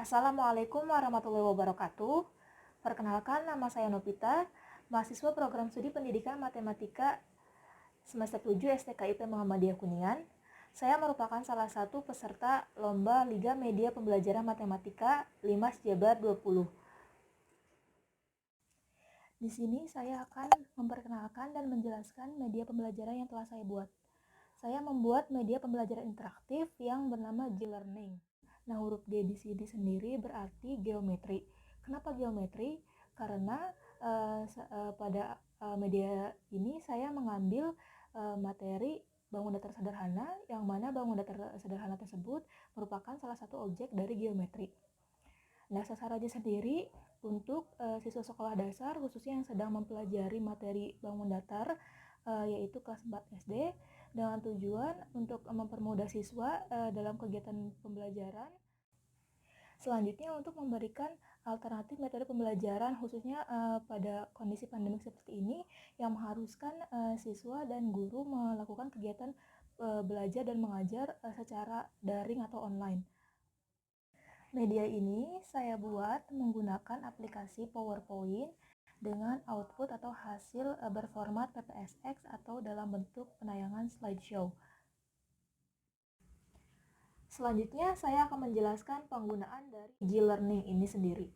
Assalamualaikum warahmatullahi wabarakatuh. Perkenalkan, nama saya Novita, mahasiswa program studi pendidikan matematika semester 7 STKIP Muhammadiyah Kuningan. Saya merupakan salah satu peserta Lomba Liga Media Pembelajaran Matematika Limas Jabar 20. Di sini saya akan memperkenalkan dan menjelaskan media pembelajaran yang telah saya buat. Saya membuat media pembelajaran interaktif yang bernama G-Learning. Nah, huruf G di sini sendiri berarti geometri. Kenapa geometri? Karena pada media ini saya mengambil materi bangun datar sederhana, yang mana bangun datar sederhana tersebut merupakan salah satu objek dari geometri. Nah, sasarannya sendiri untuk siswa sekolah dasar, khususnya yang sedang mempelajari materi bangun datar, yaitu kelas 4 SD, dengan tujuan untuk mempermudah siswa dalam kegiatan pembelajaran. Selanjutnya untuk memberikan alternatif metode pembelajaran khususnya pada kondisi pandemik seperti ini yang mengharuskan siswa dan guru melakukan kegiatan belajar dan mengajar secara daring atau online. Media ini saya buat menggunakan aplikasi PowerPoint dengan output atau hasil berformat PPSX atau dalam bentuk penayangan slideshow. Selanjutnya saya akan menjelaskan penggunaan dari G-Learning ini sendiri.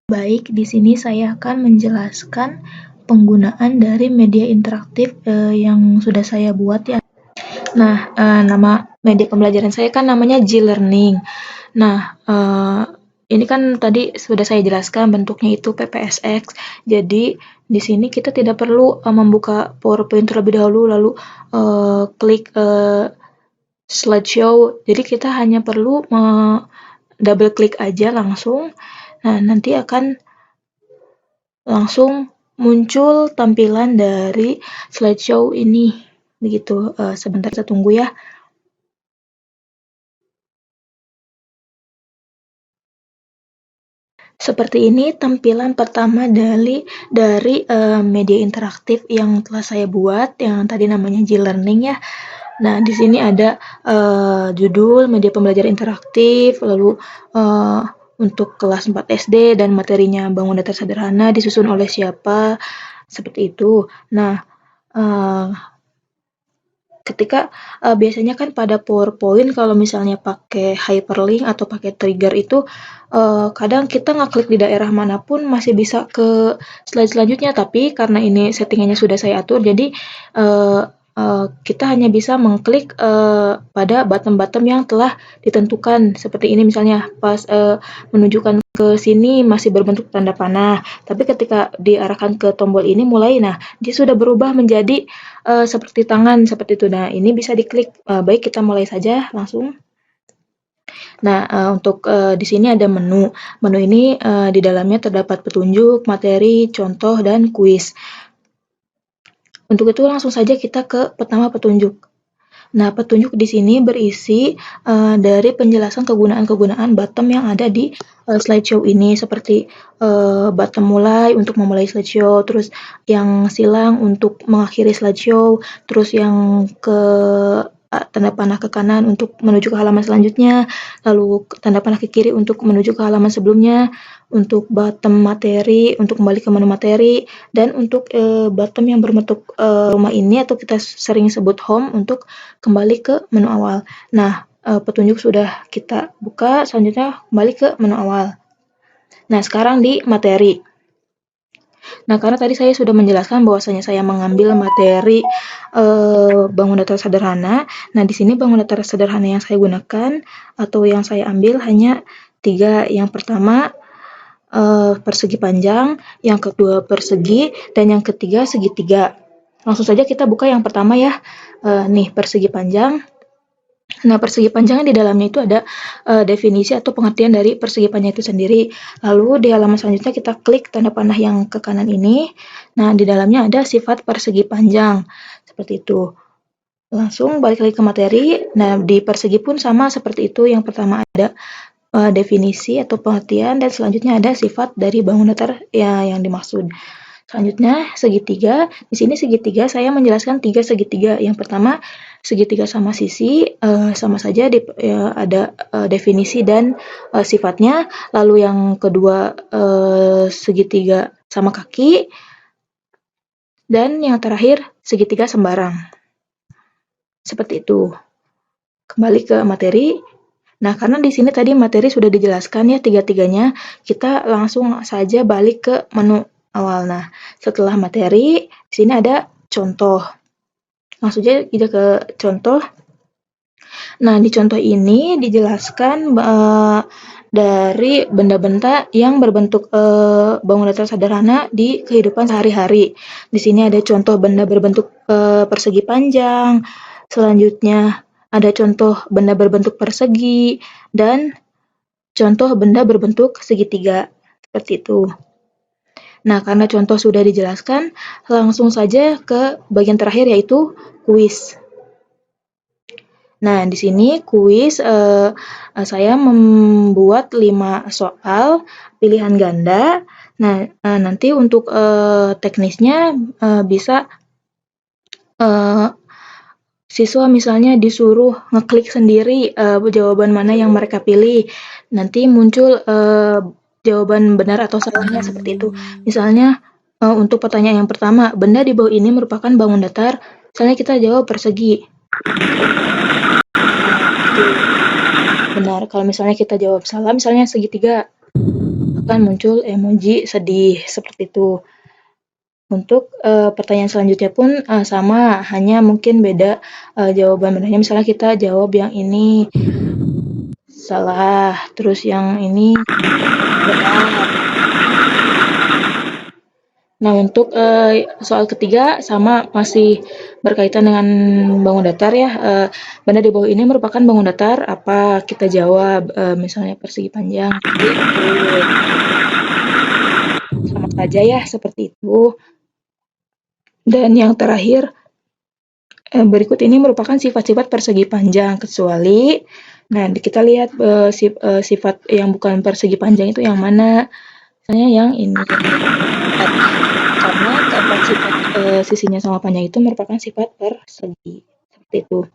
Baik, di sini saya akan menjelaskan penggunaan dari media interaktif yang sudah saya buat ya. Nah, nama media pembelajaran saya kan namanya G-Learning. Nah, ini kan tadi sudah saya jelaskan bentuknya itu PPSX. Jadi di sini kita tidak perlu membuka PowerPoint terlebih dahulu lalu klik slideshow. Jadi kita hanya perlu double klik aja langsung. Nah, nanti akan langsung muncul tampilan dari slideshow ini. Begitu, sebentar saya tunggu ya. Seperti ini tampilan pertama dari media interaktif yang telah saya buat, yang tadi namanya G-Learning ya. Nah, di sini ada judul media pembelajaran interaktif, lalu untuk kelas 4 SD dan materinya bangun datar sederhana disusun oleh siapa, seperti itu. Nah, ketika biasanya kan pada PowerPoint kalau misalnya pakai hyperlink atau pakai trigger itu kadang kita ngeklik di daerah manapun masih bisa ke slide selanjutnya, tapi karena ini settingannya sudah saya atur, jadi kita hanya bisa mengklik pada button-button yang telah ditentukan. Seperti ini misalnya pas menunjukkan ke sini masih berbentuk tanda panah, tapi ketika diarahkan ke tombol ini mulai, nah dia sudah berubah menjadi seperti tangan seperti itu. Nah, ini bisa diklik. Baik, kita mulai saja langsung. Nah, untuk di sini ada menu. Menu ini di dalamnya terdapat petunjuk, materi, contoh, dan kuis. Untuk itu langsung saja kita ke pertama petunjuk. Nah, petunjuk di sini berisi dari penjelasan kegunaan-kegunaan bottom yang ada di slideshow ini, seperti bottom mulai untuk memulai slideshow, terus yang silang untuk mengakhiri slideshow, terus yang ke tanda panah ke kanan untuk menuju ke halaman selanjutnya, lalu tanda panah ke kiri untuk menuju ke halaman sebelumnya, untuk bottom materi untuk kembali ke menu materi, dan untuk bottom yang berbentuk rumah ini atau kita sering sebut home untuk kembali ke menu awal. Nah, petunjuk sudah kita buka, selanjutnya kembali ke menu awal. Nah, sekarang di materi. Nah, karena tadi saya sudah menjelaskan bahwasanya saya mengambil materi bangun datar sederhana. Nah, di sini bangun datar sederhana yang saya gunakan atau yang saya ambil hanya 3. Yang pertama persegi panjang, yang kedua persegi, dan yang ketiga segitiga. Langsung saja kita buka yang pertama ya. Nih, persegi panjang. Nah, persegi panjangnya di dalamnya itu ada definisi atau pengertian dari persegi panjang itu sendiri. Lalu di halaman selanjutnya kita klik tanda panah yang ke kanan ini. Nah, di dalamnya ada sifat persegi panjang. Seperti itu. Langsung balik lagi ke materi. Nah, di persegi pun sama seperti itu. Yang pertama ada definisi atau pengertian, dan selanjutnya ada sifat dari bangun datar ya, yang dimaksud. Selanjutnya segitiga. Di sini segitiga saya menjelaskan 3 segitiga. Yang pertama segitiga sama sisi sama saja ada definisi dan sifatnya. Lalu yang kedua segitiga sama kaki dan yang terakhir segitiga sembarang. Seperti itu. Kembali ke materi. Nah, karena di sini tadi materi sudah dijelaskan ya tiga-tiganya, kita langsung saja balik ke menu awal. Nah, setelah materi, di sini ada contoh. Langsung saja kita ke contoh. Nah, di contoh ini dijelaskan dari benda-benda yang berbentuk bangunan datar sederhana di kehidupan sehari-hari. Di sini ada contoh benda berbentuk persegi panjang. Selanjutnya ada contoh benda berbentuk persegi dan contoh benda berbentuk segitiga. Seperti itu. Nah, karena contoh sudah dijelaskan, langsung saja ke bagian terakhir yaitu kuis. Nah, di sini kuis saya membuat 5 soal pilihan ganda. Nah, nanti untuk teknisnya bisa siswa misalnya disuruh ngeklik sendiri jawaban mana yang mereka pilih. Nanti muncul jawaban benar atau salahnya seperti itu. Misalnya untuk pertanyaan yang pertama, benda di bawah ini merupakan bangun datar. Misalnya kita jawab persegi. Benar. Kalau misalnya kita jawab salah, misalnya segitiga, akan muncul emoji sedih seperti itu. Untuk pertanyaan selanjutnya pun sama, hanya mungkin beda jawaban benarnya. Misalnya kita jawab yang ini salah, terus yang ini benar. Nah, untuk soal ketiga sama masih berkaitan dengan bangun datar ya. Benda di bawah ini merupakan bangun datar, apa kita jawab misalnya persegi panjang. Sama saja ya seperti itu. Dan yang terakhir berikut ini merupakan sifat-sifat persegi panjang kecuali, nah kita lihat sifat yang bukan persegi panjang itu yang mana, misalnya yang ini. Karena keempat sifat sisinya sama panjang itu merupakan sifat persegi, seperti itu.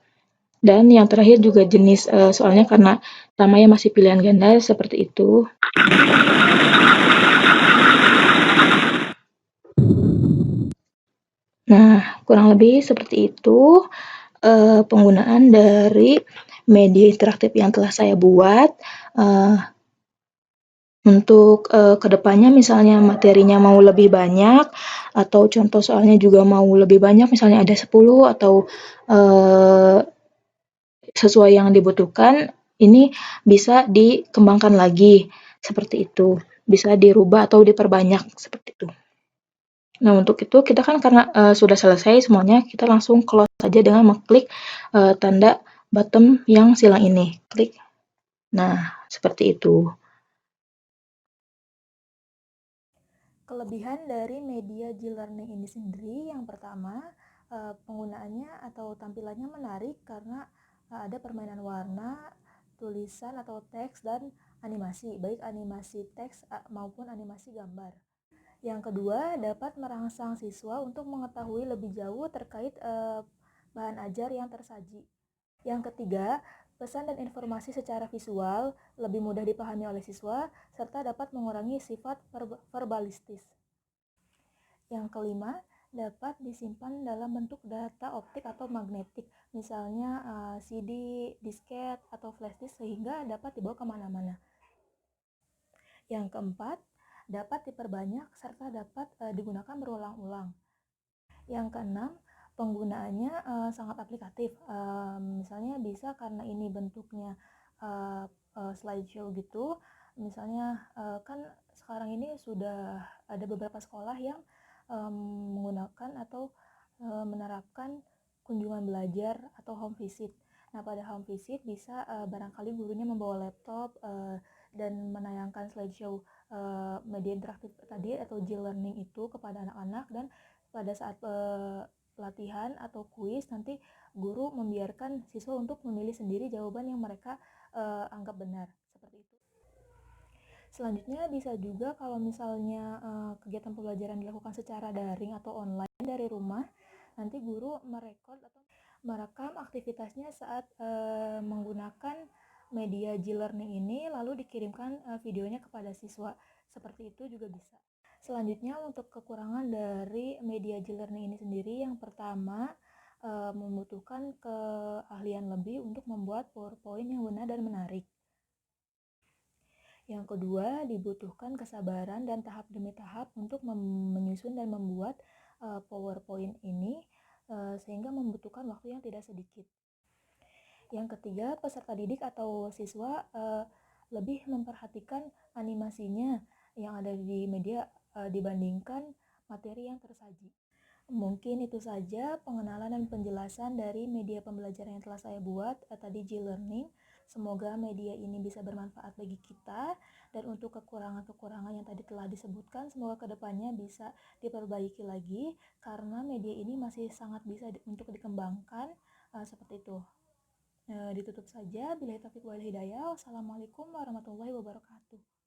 Dan yang terakhir juga jenis soalnya karena namanya masih pilihan ganda seperti itu. Nah, kurang lebih seperti itu penggunaan dari media interaktif yang telah saya buat. Untuk kedepannya misalnya materinya mau lebih banyak atau contoh soalnya juga mau lebih banyak, misalnya ada 10 atau sesuai yang dibutuhkan, ini bisa dikembangkan lagi seperti itu. Bisa dirubah atau diperbanyak seperti itu. Nah, untuk itu kita kan karena sudah selesai semuanya, kita langsung close saja dengan mengklik tanda bottom yang silang ini. Klik. Nah, seperti itu. Kelebihan dari media G-Learning ini sendiri, yang pertama, penggunaannya atau tampilannya menarik karena ada permainan warna, tulisan atau teks, dan animasi, baik animasi teks maupun animasi gambar. Yang kedua, dapat merangsang siswa untuk mengetahui lebih jauh terkait bahan ajar yang tersaji. Yang ketiga, pesan dan informasi secara visual lebih mudah dipahami oleh siswa serta dapat mengurangi sifat verbalistis. Yang kelima, dapat disimpan dalam bentuk data optik atau magnetik, misalnya CD, disket, atau flash disk sehingga dapat dibawa kemana-mana. Yang keempat, dapat diperbanyak serta dapat digunakan berulang-ulang. Yang keenam, penggunaannya sangat aplikatif. Misalnya bisa karena ini bentuknya slideshow gitu. Misalnya kan sekarang ini sudah ada beberapa sekolah yang menggunakan atau menerapkan kunjungan belajar atau home visit. Nah, pada home visit bisa barangkali gurunya membawa laptop dan menayangkan slideshow media interaktif tadi atau G-Learning itu kepada anak-anak, dan pada saat latihan atau kuis nanti guru membiarkan siswa untuk memilih sendiri jawaban yang mereka anggap benar, seperti itu. Selanjutnya bisa juga kalau misalnya kegiatan pembelajaran dilakukan secara daring atau online dari rumah, nanti guru merekod atau merekam aktivitasnya saat menggunakan media G-Learning ini, lalu dikirimkan videonya kepada siswa. Seperti itu juga bisa. Selanjutnya untuk kekurangan dari media G-Learning ini sendiri, yang pertama membutuhkan keahlian lebih untuk membuat PowerPoint yang benar dan menarik. Yang kedua, dibutuhkan kesabaran dan tahap demi tahap untuk menyusun dan membuat PowerPoint ini sehingga membutuhkan waktu yang tidak sedikit. Yang ketiga, peserta didik atau siswa lebih memperhatikan animasinya yang ada di media dibandingkan materi yang tersaji. Mungkin itu saja pengenalan dan penjelasan dari media pembelajaran yang telah saya buat tadi, G-Learning. Semoga media ini bisa bermanfaat bagi kita, dan untuk kekurangan-kekurangan yang tadi telah disebutkan, semoga kedepannya bisa diperbaiki lagi karena media ini masih sangat bisa untuk dikembangkan seperti itu. Ditutup saja. Billahi taufiq wal hidayah. Wassalamualaikum warahmatullahi wabarakatuh.